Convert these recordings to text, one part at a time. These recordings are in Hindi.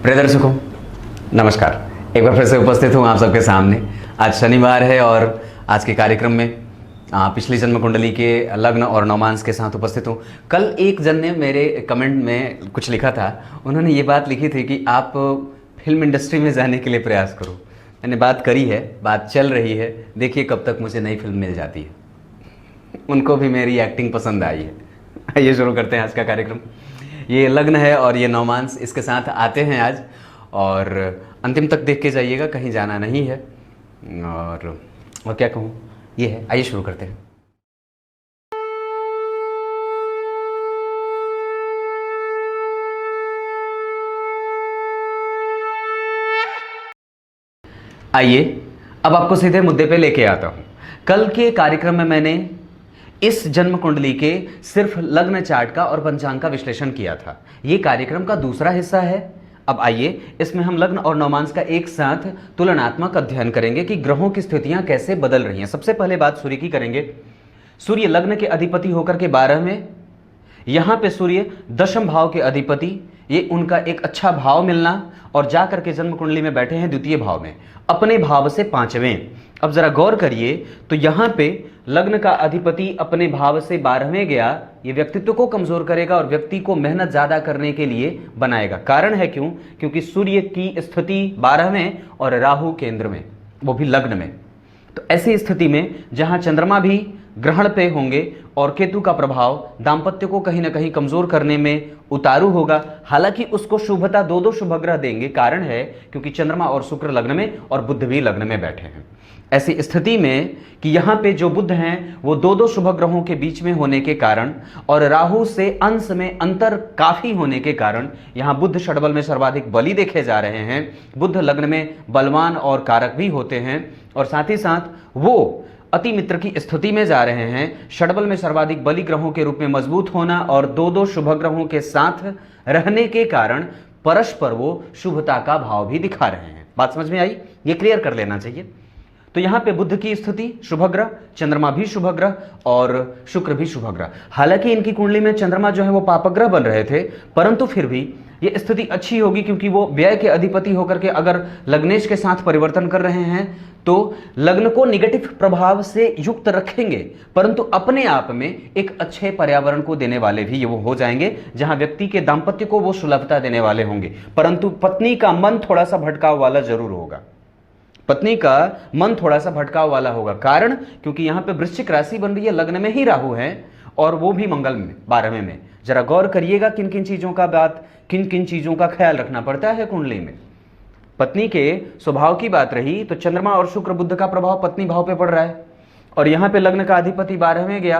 प्रिय दर्शकों नमस्कार। एक बार फिर से उपस्थित हूँ आप सबके सामने। आज शनिवार है और आज के कार्यक्रम में पिछली जन्म कुंडली के लग्न और नवमांस के साथ उपस्थित हूँ। कल एक जन ने मेरे कमेंट में कुछ लिखा था, उन्होंने ये बात लिखी थी कि आप फिल्म इंडस्ट्री में जाने के लिए प्रयास करो। मैंने बात करी है, बात चल रही है, देखिए कब तक मुझे नई फिल्म मिल जाती है। उनको भी मेरी एक्टिंग पसंद आई है। आइए शुरू करते हैं आज का कार्यक्रम। ये लग्न है और ये नवमांस इसके साथ आते हैं आज, और अंतिम तक देख के जाइएगा, कहीं जाना नहीं है। और क्या कहूँ, ये है। आइए शुरू करते हैं। आइए अब आपको सीधे मुद्दे पे लेके आता हूँ। कल के कार्यक्रम में मैंने इस जन्म कुंडली के सिर्फ लग्न चार्ट का और पंचांग का विश्लेषण किया था। ये कार्यक्रम का दूसरा हिस्सा है। अब आइए इसमें हम लग्न और नवमांस का एक साथ तुलनात्मक अध्ययन करेंगे कि ग्रहों की स्थितियां कैसे बदल रही हैं। सबसे पहले बात सूर्य की करेंगे। सूर्य लग्न के अधिपति होकर के 12 में, यहाँ पे सूर्य दशम भाव के अधिपति, ये उनका एक अच्छा भाव मिलना, और जा करके जन्म कुंडली में बैठे हैं द्वितीय भाव में, अपने भाव से 5वें। अब जरा गौर करिए तो यहाँ पे लग्न का अधिपति अपने भाव से 12वें गया। ये व्यक्तित्व को कमजोर करेगा और व्यक्ति को मेहनत ज्यादा करने के लिए बनाएगा। कारण है क्यों? क्योंकि सूर्य की स्थिति 12वें और राहु केंद्र में, वो भी लग्न में। तो ऐसी स्थिति में जहां चंद्रमा भी ग्रहण पे होंगे और केतु का प्रभाव दाम्पत्य को कहीं ना कहीं कमजोर करने में उतारू होगा। हालांकि उसको शुभता दो शुभ ग्रह देंगे। कारण है क्योंकि चंद्रमा और शुक्र लग्न में और बुध भी लग्न में बैठे हैं। ऐसी स्थिति में कि यहाँ पे जो बुध हैं वो दो शुभ ग्रहों के बीच में होने के कारण और राहु से अंश में अंतर काफी होने के कारण यहाँ बुध षडबल में सर्वाधिक बली देखे जा रहे हैं। बुध लग्न में बलवान और कारक भी होते हैं, और साथ ही साथ वो अति मित्र की स्थिति में जा रहे हैं। षडबल में सर्वाधिक बली ग्रहों के रूप में मजबूत होना और दो शुभ ग्रहों के साथ रहने के कारण परस्पर वो शुभता का भाव भी दिखा रहे हैं। बात समझ में आई? ये क्लियर कर लेना चाहिए। तो यहां पे बुध की स्थिति शुभ ग्रह, चंद्रमा भी शुभ ग्रह और शुक्र भी शुभ ग्रह। हालांकि इनकी कुंडली में चंद्रमा जो है वो पापग्रह बन रहे थे, परंतु फिर भी ये स्थिति अच्छी होगी क्योंकि वो व्यय के अधिपति होकर के अगर लग्नेश के साथ परिवर्तन कर रहे हैं तो लग्न को निगेटिव प्रभाव से युक्त रखेंगे, परंतु अपने आप में एक अच्छे पर्यावरण को देने वाले भी ये वो हो जाएंगे, जहां व्यक्ति के दाम्पत्य को वो सुलभता देने वाले होंगे। परंतु पत्नी का मन थोड़ा सा भटकाव वाला जरूर होगा। पत्नी का मन थोड़ा सा भटकाव वाला होगा। कारण क्योंकि यहां पे वृश्चिक राशि बन रही है, लग्न में ही राहु है और वो भी मंगल में 12वें में। जरा गौर करिएगा किन किन चीजों का ख्याल रखना पड़ता है कुंडली में। पत्नी के स्वभाव की बात रही तो चंद्रमा और शुक्र बुध का प्रभाव पत्नी भाव पे पड़ रहा है, और यहां पे लग्न का अधिपति 12वें गया,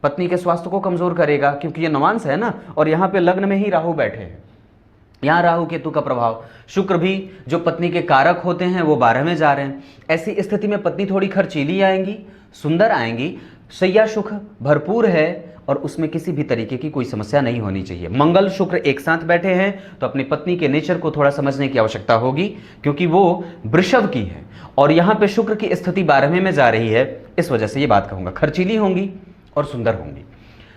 पत्नी के स्वास्थ्य को कमजोर करेगा क्योंकि ये नवांश है ना, और यहां पे लग्न में ही राहु बैठे हैं। यहां राहु केतु का प्रभाव, शुक्र भी जो पत्नी के कारक होते हैं वो 12वें जा रहे हैं। ऐसी स्थिति में पत्नी थोड़ी खर्चीली आएंगी, सुंदर आएंगी, शैया सुख भरपूर है और उसमें किसी भी तरीके की कोई समस्या नहीं होनी चाहिए। मंगल शुक्र एक साथ बैठे हैं तो अपनी पत्नी के नेचर को थोड़ा समझने की आवश्यकता होगी क्योंकि वो वृषभ की है और यहाँ पे शुक्र की स्थिति 12वें में जा रही है। इस वजह से ये बात कहूंगा, खर्चीली होंगी और सुंदर होंगी।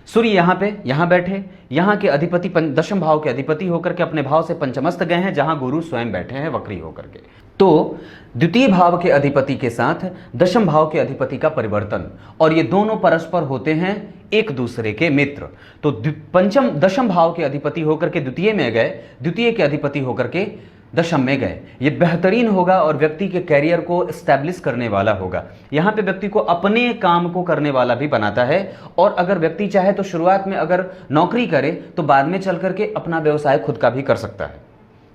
सूर्य यहाँ बैठे, यहाँ के अधिपति दशम भाव के अधिपति होकर के अपने भाव से पंचमस्त गए हैं, जहां गुरु स्वयं बैठे हैं वक्री होकर के। तो द्वितीय भाव के अधिपति के साथ दशम भाव के अधिपति का परिवर्तन, और ये दोनों परस्पर होते हैं एक दूसरे के मित्र। तो दशम भाव के अधिपति होकर के द्वितीय में गए, द्वितीय के अधिपति होकर के दशम में गए। ये बेहतरीन होगा और व्यक्ति के कैरियर को एस्टैब्लिश करने वाला होगा। यहाँ पे व्यक्ति को अपने काम को करने वाला भी बनाता है, और अगर व्यक्ति चाहे तो शुरुआत में अगर नौकरी करे तो बाद में चल करके अपना व्यवसाय खुद का भी कर सकता है।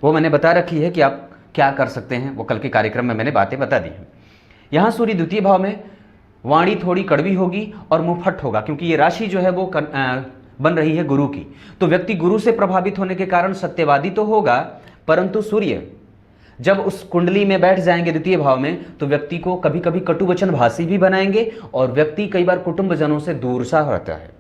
वो मैंने बता रखी है कि आप क्या कर सकते हैं, वो कल के कार्यक्रम में मैंने बातें बता दी हैं। यहाँ सूर्य द्वितीय भाव में, वाणी थोड़ी कड़वी होगी और मुंहफट होगा क्योंकि ये राशि जो है वो बन रही है गुरु की। तो व्यक्ति गुरु से प्रभावित होने के कारण सत्यवादी तो होगा, परंतु सूर्य जब उस कुंडली में बैठ जाएंगे द्वितीय भाव में तो व्यक्ति को कभी कभी कटु वचन भाषी भी बनाएंगे, और व्यक्ति कई बार कुटुंबजनों से दूर सा रहता है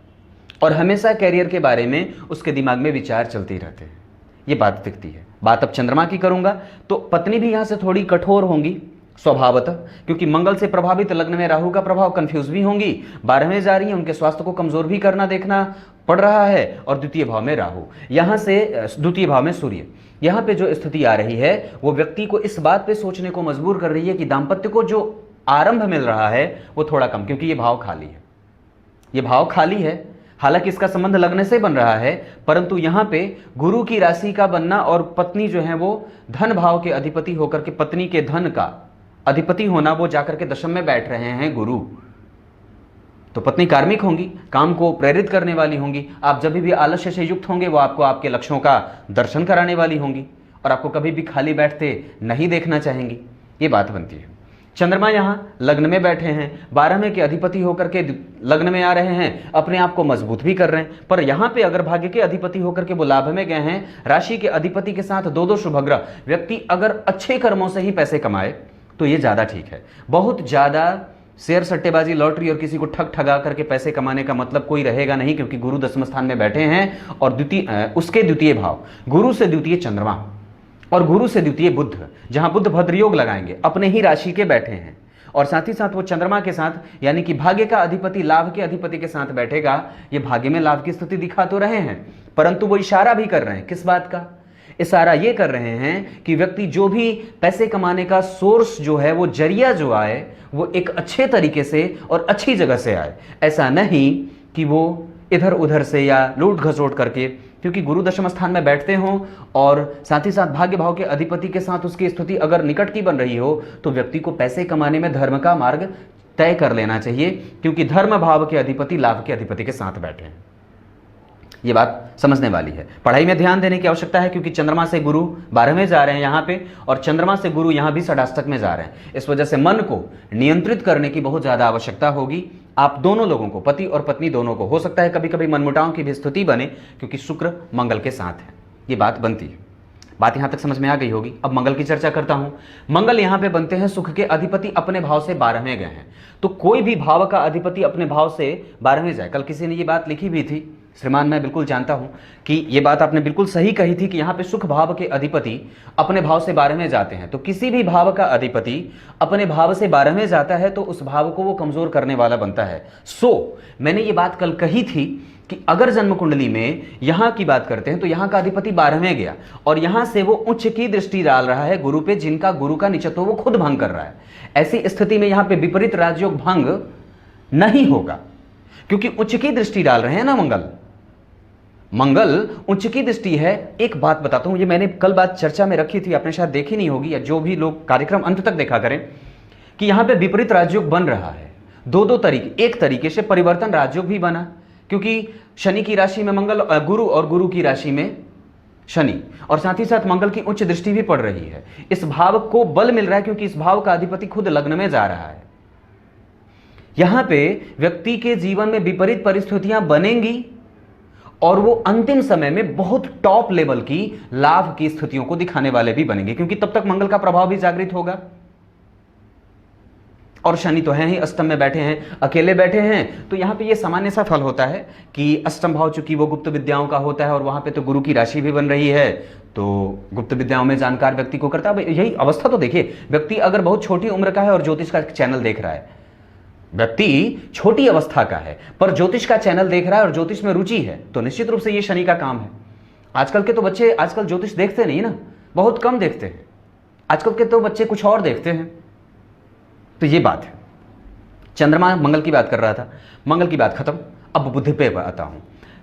और हमेशा कैरियर के बारे में उसके दिमाग में विचार चलते रहते हैं। ये बात दिखती है। बात अब चंद्रमा की करूंगा तो पत्नी भी यहां से थोड़ी कठोर होंगी स्वभावतः, क्योंकि मंगल से प्रभावित लग्न में राहु का प्रभाव, कंफ्यूज भी होंगी, 12वें जा रही है, उनके स्वास्थ्य को कमजोर भी करना देखना पड़ रहा है, और द्वितीय भाव में राहु, यहां से द्वितीय भाव में सूर्य। यहां पे जो स्थिति आ रही है वो व्यक्ति को इस बात पे सोचने को मजबूर कर रही है कि दाम्पत्य को जो आरंभ मिल रहा है वो थोड़ा कम, क्योंकि ये भाव खाली है, ये भाव खाली है। हालांकि इसका संबंध लगने से बन रहा है, परंतु यहां पे गुरु की राशि का बनना और पत्नी जो है वो धन भाव के अधिपति होकर के, पत्नी के धन का अधिपति होना, वो जाकर के दशम में बैठ रहे हैं गुरु। तो पत्नी कार्मिक होंगी, काम को प्रेरित करने वाली होंगी। आप जब भी आलस्य से युक्त होंगे वो आपको आपके लक्ष्यों का दर्शन कराने वाली होंगी और आपको कभी भी खाली बैठते नहीं देखना चाहेंगी, ये बात बनती है। चंद्रमा यहां लग्न में बैठे हैं, 12वें के अधिपति होकर के लग्न में आ रहे हैं, अपने आप को मजबूत भी कर रहे हैं। पर यहां पे अगर भाग्य के अधिपति होकर के वो लाभ में गए हैं, राशि के अधिपति के साथ दो शुभग्रह, व्यक्ति अगर अच्छे कर्मों से ही पैसे कमाए तो ये ज्यादा ठीक है। बहुत ज्यादा शेयर सट्टेबाजी, लॉटरी और किसी को ठगा करके पैसे कमाने का मतलब कोई रहेगा नहीं, क्योंकि गुरु दसम स्थान में बैठे हैं और उसके द्वितीय भाव, गुरु से द्वितीय चंद्रमा और गुरु से द्वितीय बुध, जहां बुध भद्र योग लगाएंगे, अपने ही राशि के बैठे हैं। और साथ ही साथ वो चंद्रमा के साथ यानी कि भाग्य का अधिपति लाभ के अधिपति के साथ बैठेगा। ये भाग्य में लाभ की स्थिति दिखा तो रहे हैं, परंतु वो इशारा भी कर रहे हैं। किस बात का इशारा? ये कर रहे हैं कि व्यक्ति जो भी पैसे कमाने का सोर्स जो है, वो जरिया जो आए, वो एक अच्छे तरीके से और अच्छी जगह से आए। ऐसा नहीं कि वो इधर उधर से या लूट घसोट करके, क्योंकि गुरु दशम स्थान में बैठते हों और साथ ही साथ भाग्य भाव के अधिपति के साथ उसकी स्थिति अगर निकट की बन रही हो, तो व्यक्ति को पैसे कमाने में धर्म का मार्ग तय कर लेना चाहिए, क्योंकि धर्म भाव के अधिपति लाभ के अधिपति के साथ बैठे हैं। ये बात समझने वाली है। पढ़ाई में ध्यान देने की आवश्यकता है, क्योंकि चंद्रमा से गुरु 12वें जा रहे हैं यहाँ पे, और चंद्रमा से गुरु यहाँ भी षडाष्टक में जा रहे हैं। इस वजह से मन को नियंत्रित करने की बहुत ज्यादा आवश्यकता होगी। आप दोनों लोगों को, पति और पत्नी दोनों को, हो सकता है कभी कभी मनमुटाव की भी स्थिति बने, क्योंकि शुक्र मंगल के साथ है। ये बात बनती है। बात यहां तक समझ में आ गई होगी। अब मंगल की चर्चा करता हूं। मंगल यहां पे बनते हैं सुख के अधिपति, अपने भाव से 12वें गए हैं। तो कोई भी भाव का अधिपति अपने भाव से 12वें जाए। कल किसी ने ये बात लिखी भी थी, श्रीमान मैं बिल्कुल जानता हूं कि ये बात आपने बिल्कुल सही कही थी कि यहां पे सुख भाव के अधिपति अपने भाव से 12वें जाते हैं। तो किसी भी भाव का अधिपति अपने भाव से 12वें जाता है तो उस भाव को वो कमजोर करने वाला बनता है। मैंने ये बात कल कही थी कि अगर जन्म कुंडली में यहां की बात करते हैं तो यहां का अधिपति 12वें गया और यहां से वो उच्च की दृष्टि डाल रहा है गुरु पे, जिनका गुरु का नीचत्व वो खुद भंग कर रहा है। ऐसी स्थिति में यहां पे विपरीत राजयोग भंग नहीं होगा, क्योंकि उच्च की दृष्टि डाल रहे हैं ना मंगल उच्च की दृष्टि है। एक बात बताता हूं, ये मैंने कल बात चर्चा में रखी थी, आपने शायद देखी नहीं होगी, या जो भी लोग कार्यक्रम अंत तक देखा करें, कि यहां पे विपरीत राजयोग बन रहा है दो तरीके। एक तरीके से परिवर्तन राजयोग भी बना, क्योंकि शनि की राशि में मंगल, गुरु, और गुरु की राशि में शनि, और साथ ही साथ मंगल की उच्च दृष्टि भी पड़ रही है। इस भाव को बल मिल रहा है, क्योंकि इस भाव का अधिपति खुद लग्न में जा रहा है। यहां पे व्यक्ति के जीवन में विपरीत परिस्थितियां बनेंगी और वो अंतिम समय में बहुत टॉप लेवल की लाभ की स्थितियों को दिखाने वाले भी बनेंगे, क्योंकि तब तक मंगल का प्रभाव भी जागृत होगा। और शनि तो है ही, अष्टम में बैठे हैं, अकेले बैठे हैं, तो यहां पे ये सामान्य सा फल होता है कि अष्टम भाव चूंकि वो गुप्त विद्याओं का होता है और वहां पे तो गुरु की राशि भी बन रही है, तो गुप्त विद्याओं में जानकार व्यक्ति को करता है। यही अवस्था तो देखिए, व्यक्ति अगर बहुत छोटी उम्र का है और ज्योतिष का चैनल देख रहा है, व्यक्ति छोटी अवस्था का है पर ज्योतिष का चैनल देख रहा है और ज्योतिष में रुचि है, तो निश्चित रूप से ये शनि का काम है। आजकल के तो बच्चे आजकल ज्योतिष देखते नहीं ना, बहुत कम देखते हैं। आजकल के तो बच्चे कुछ और देखते हैं। तो ये बात है। चंद्रमा मंगल की बात कर रहा था, मंगल की बात खत्म। अब बुध पे आता हूं।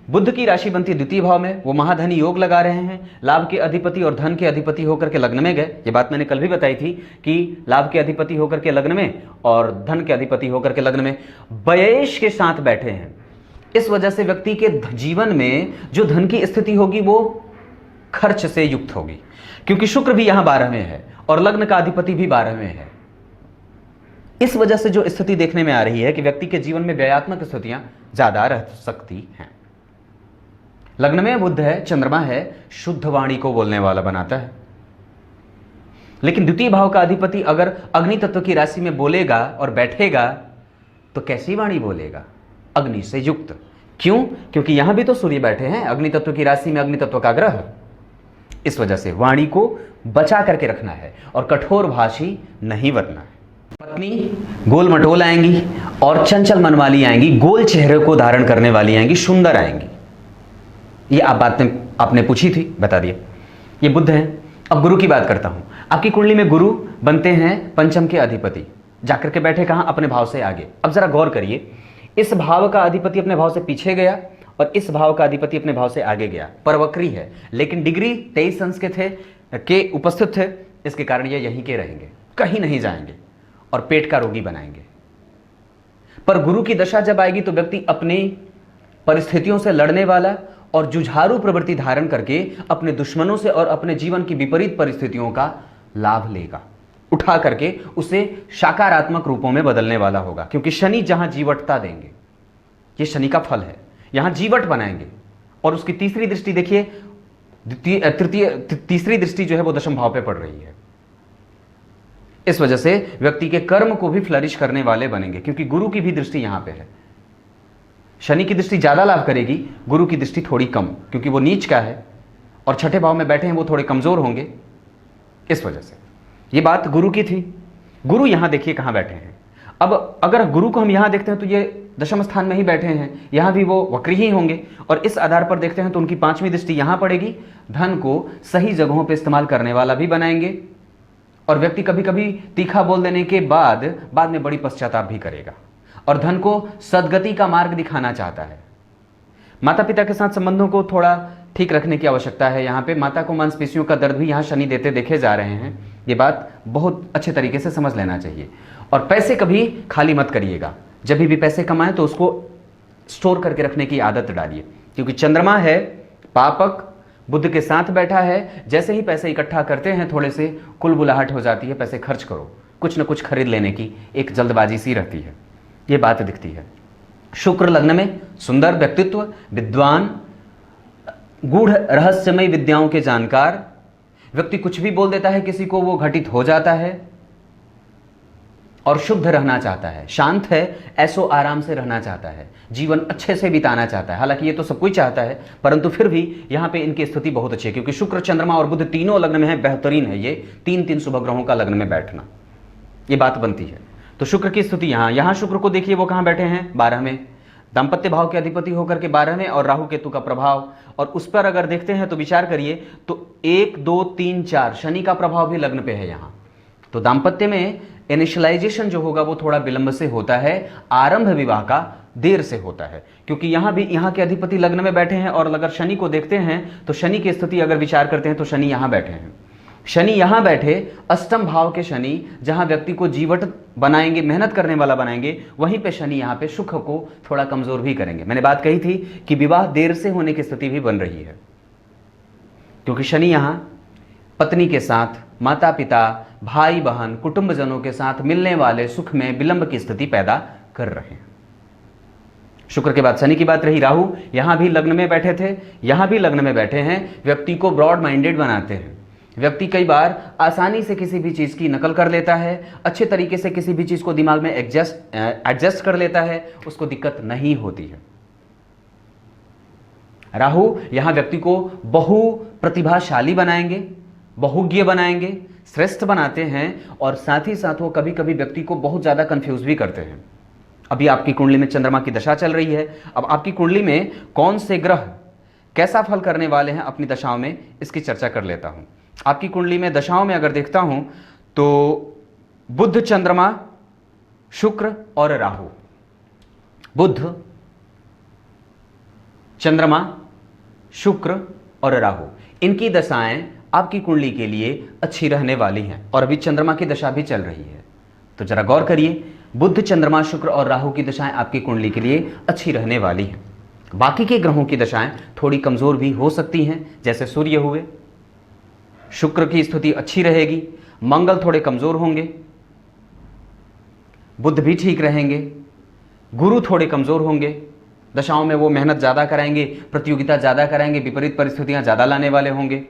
बुध की राशि बनती है द्वितीय भाव में, वो महाधनी योग लगा रहे हैं, लाभ के अधिपति और धन के अधिपति होकर के लग्न में गए। ये बात मैंने कल भी बताई थी कि लाभ के अधिपति होकर के लग्न में और धन के अधिपति होकर के लग्न में व्ययेश के साथ बैठे हैं। इस वजह से व्यक्ति के जीवन में जो धन की स्थिति होगी वो खर्च से युक्त होगी, क्योंकि शुक्र भी यहां 12वें है और लग्न का अधिपति भी 12वें है। इस वजह से जो स्थिति देखने में आ रही है कि व्यक्ति के जीवन में व्ययात्मक स्थितियां ज्यादा रह सकती हैं। लग्न में बुध है, चंद्रमा है, शुद्ध वाणी को बोलने वाला बनाता है। लेकिन द्वितीय भाव का अधिपति अगर अग्नि तत्व की राशि में बोलेगा और बैठेगा तो कैसी वाणी बोलेगा? अग्नि से युक्त। क्यों? क्योंकि यहां भी तो सूर्य बैठे हैं, अग्नि तत्व की राशि में अग्नि तत्व का ग्रह। इस वजह से वाणी को बचा करके रखना है और कठोर भाषी नहीं बनना है। पत्नी गोल मटोल आएंगी और चंचल मन वाली आएंगी, गोल चेहरे को धारण करने वाली आएंगी, सुंदर आएंगी। ये आप बात आपने पूछी थी, बता दिए। ये बुध है। अब गुरु की बात करता हूं। आपकी कुंडली में गुरु बनते हैं पंचम के अधिपति, जाकर के बैठे कहां? अपने भाव से आगे। अब जरा गौर करिए, इस भाव का अधिपति अपने भाव से पीछे गया और इस भाव का अधिपति अपने भाव से आगे गया। परवक्री है, लेकिन डिग्री 23 अंश के उपस्थित थे, इसके कारण ये यहीं के रहेंगे, कहीं नहीं जाएंगे और पेट का रोगी बनाएंगे। पर गुरु की दशा जब आएगी तो व्यक्ति अपनी परिस्थितियों से लड़ने वाला और जुझारू प्रवृत्ति धारण करके अपने दुश्मनों से और अपने जीवन की विपरीत परिस्थितियों का लाभ लेगा, उठा करके उसे सकारात्मक रूपों में बदलने वाला होगा। क्योंकि शनि जहां जीवटता देंगे, ये शनि का फल है, यहां जीवट बनाएंगे। और उसकी तीसरी दृष्टि देखिए, तीसरी दृष्टि जो है वो दशम भाव पे पड़ रही है। इस वजह से व्यक्ति के कर्म को भी फ्लरिश करने वाले बनेंगे, क्योंकि गुरु की भी दृष्टि यहां पे है। शनि की दृष्टि ज्यादा लाभ करेगी, गुरु की दृष्टि थोड़ी कम, क्योंकि वो नीच का है और छठे भाव में बैठे हैं, वो थोड़े कमजोर होंगे। इस वजह से ये बात गुरु की थी। गुरु यहां देखिए कहां बैठे हैं। अब अगर गुरु को हम यहां देखते हैं तो ये दशम स्थान में ही बैठे हैं, यहां भी वो वक्री ही होंगे। और इस आधार पर देखते हैं तो उनकी पांचवी दृष्टि यहां पड़ेगी। धन को सही जगहों पर इस्तेमाल करने वाला भी बनाएंगे और व्यक्ति कभी कभी तीखा बोल देने के बाद में बड़ी पश्चाताप भी करेगा और धन को सद्गति का मार्ग दिखाना चाहता है। माता पिता के साथ संबंधों को थोड़ा ठीक रखने की आवश्यकता है। यहाँ पे माता को मांसपेशियों का दर्द भी यहाँ शनि देते देखे जा रहे हैं। ये बात बहुत अच्छे तरीके से समझ लेना चाहिए। और पैसे कभी खाली मत करिएगा, जब भी पैसे कमाएं तो उसको स्टोर करके रखने की आदत डालिए, क्योंकि चंद्रमा है पापक, बुध के साथ बैठा है। जैसे ही पैसे इकट्ठा करते हैं थोड़े से कुलबुलाहट हो जाती है, पैसे खर्च करो, कुछ न कुछ खरीद लेने की एक जल्दबाजी सी रहती है, ये बात दिखती है। शुक्र लग्न में सुंदर व्यक्तित्व, विद्वान, गूढ़ रहस्यमय विद्याओं के जानकार। व्यक्ति कुछ भी बोल देता है किसी को, वो घटित हो जाता है और शुद्ध रहना चाहता है, शांत है, ऐसो आराम से रहना चाहता है, जीवन अच्छे से बिताना चाहता है। हालांकि ये तो सब कोई चाहता है, परंतु फिर भी यहाँ पे इनकी स्थिति बहुत अच्छी है, क्योंकि शुक्र, चंद्रमा और बुध तीनों लग्न में है। बेहतरीन है ये तीन शुभ ग्रहों का लग्न में बैठना, ये बात बनती है। तो शुक्र की स्थिति यहाँ शुक्र को देखिए वो कहाँ बैठे हैं? 12 में, दाम्पत्य भाव के अधिपति होकर के 12 में, और राहु केतु का प्रभाव। और उस पर अगर देखते हैं तो विचार करिए तो 1 2 3 4 शनि का प्रभाव भी लग्न पे है यहाँ। तो दाम्पत्य में इनिशियलाइजेशन जो होगा वो थोड़ा विलंब से होता है, आरंभ विवाह का देर से होता है, क्योंकि यहाँ भी यहाँ के अधिपति लग्न में बैठे हैं। और अगर शनि को देखते हैं तो शनि की स्थिति अगर विचार करते हैं तो शनि यहाँ बैठे हैं। शनि यहां बैठे अष्टम भाव के शनि, जहां व्यक्ति को जीवट बनाएंगे, मेहनत करने वाला बनाएंगे, वहीं पे शनि यहां पे सुख को थोड़ा कमजोर भी करेंगे। मैंने बात कही थी कि विवाह देर से होने की स्थिति भी बन रही है, क्योंकि शनि यहां पत्नी के साथ, माता पिता, भाई बहन, कुटुंबजनों के साथ मिलने वाले सुख में विलंब की स्थिति पैदा कर रहे हैं। शुक्र के बाद शनि की बात रही। राहु यहां भी लग्न में बैठे थे, यहां भी लग्न में बैठे हैं, व्यक्ति को ब्रॉड माइंडेड बनाते हैं। व्यक्ति कई बार आसानी से किसी भी चीज की नकल कर लेता है, अच्छे तरीके से किसी भी चीज को दिमाग में एडजस्ट कर लेता है, उसको दिक्कत नहीं होती है। राहु यहां व्यक्ति को बहु प्रतिभाशाली बनाएंगे, बहुज्ञ बनाएंगे, श्रेष्ठ बनाते हैं, और साथ ही साथ वो कभी कभी व्यक्ति को बहुत ज्यादा कंफ्यूज भी करते हैं। अभी आपकी कुंडली में चंद्रमा की दशा चल रही है। अब आपकी कुंडली में कौन से ग्रह कैसा फल करने वाले हैं अपनी दशाओं में, इसकी चर्चा कर लेता हूं। आपकी कुंडली में दशाओं में अगर देखता हूं तो बुध, चंद्रमा, शुक्र और राहु, बुध, चंद्रमा, शुक्र और राहु, इनकी दशाएं आपकी कुंडली के लिए अच्छी रहने वाली हैं। और अभी चंद्रमा की दशा भी चल रही है, तो जरा गौर करिए, बुध, चंद्रमा, शुक्र और राहु की दशाएं आपकी कुंडली के लिए अच्छी रहने वाली हैं। बाकी के ग्रहों की दशाएं थोड़ी कमजोर भी हो सकती हैं, जैसे सूर्य हुए। शुक्र की स्थिति अच्छी रहेगी, मंगल थोड़े कमजोर होंगे, बुध भी ठीक रहेंगे, गुरु थोड़े कमजोर होंगे, दशाओं में वो मेहनत ज्यादा कराएंगे, प्रतियोगिता ज्यादा कराएंगे, विपरीत परिस्थितियां ज्यादा लाने वाले होंगे।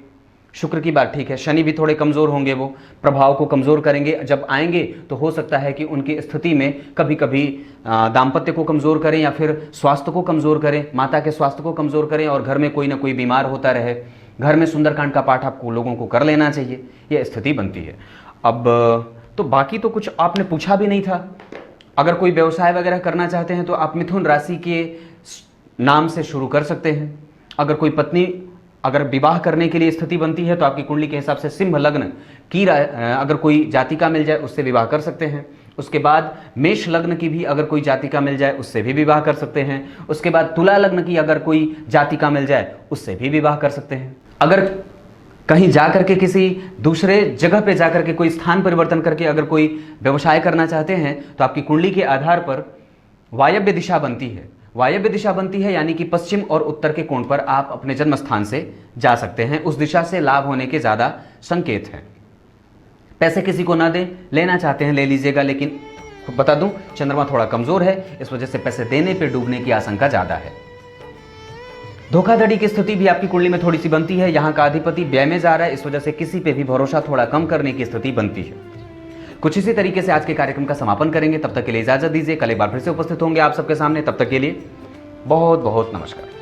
शुक्र की बात ठीक है। शनि भी थोड़े कमजोर होंगे, वो प्रभाव को कमजोर करेंगे। जब आएंगे तो हो सकता है कि उनकी स्थिति में कभी कभी दाम्पत्य को कमजोर करें, या फिर स्वास्थ्य को कमजोर करें, माता के स्वास्थ्य को कमजोर करें, और घर में कोई ना कोई बीमार होता रहे। घर में सुंदरकांड का पाठ आपको लोगों को कर लेना चाहिए, यह स्थिति बनती है। अब तो बाकी तो कुछ आपने पूछा भी नहीं था। अगर कोई व्यवसाय वगैरह करना चाहते हैं तो आप मिथुन राशि के नाम से शुरू कर सकते हैं। अगर कोई पत्नी अगर विवाह करने के लिए स्थिति बनती है तो आपकी कुंडली के हिसाब से सिंह लग्न की अगर कोई जातिका मिल जाए उससे विवाह कर सकते हैं। उसके बाद मेष लग्न की भी अगर कोई जातिका मिल जाए उससे भी विवाह कर सकते हैं। उसके बाद तुला लग्न की अगर कोई जातिका मिल जाए उससे भी विवाह कर सकते हैं। अगर कहीं जाकर के किसी दूसरे जगह पे जाकर के कोई स्थान परिवर्तन करके अगर कोई व्यवसाय करना चाहते हैं तो आपकी कुंडली के आधार पर वायव्य दिशा बनती है। वायव्य दिशा बनती है यानी कि पश्चिम और उत्तर के कोण पर आप अपने जन्म स्थान से जा सकते हैं। उस दिशा से लाभ होने के ज़्यादा संकेत हैं। पैसे किसी को ना दें, लेना चाहते हैं ले लीजिएगा, लेकिन बता दूं चंद्रमा थोड़ा कमजोर है, इस वजह से पैसे देने पे डूबने की आशंका ज़्यादा है। धोखाधड़ी की स्थिति भी आपकी कुंडली में थोड़ी सी बनती है। यहाँ का अधिपति व्यय में जा रहा है, इस वजह से किसी पे भी भरोसा थोड़ा कम करने की स्थिति बनती है। कुछ इसी तरीके से आज के कार्यक्रम का समापन करेंगे। तब तक के लिए इजाजत दीजिए, कल एक बार फिर से उपस्थित होंगे आप सबके सामने। तब तक के लिए बहुत बहुत नमस्कार।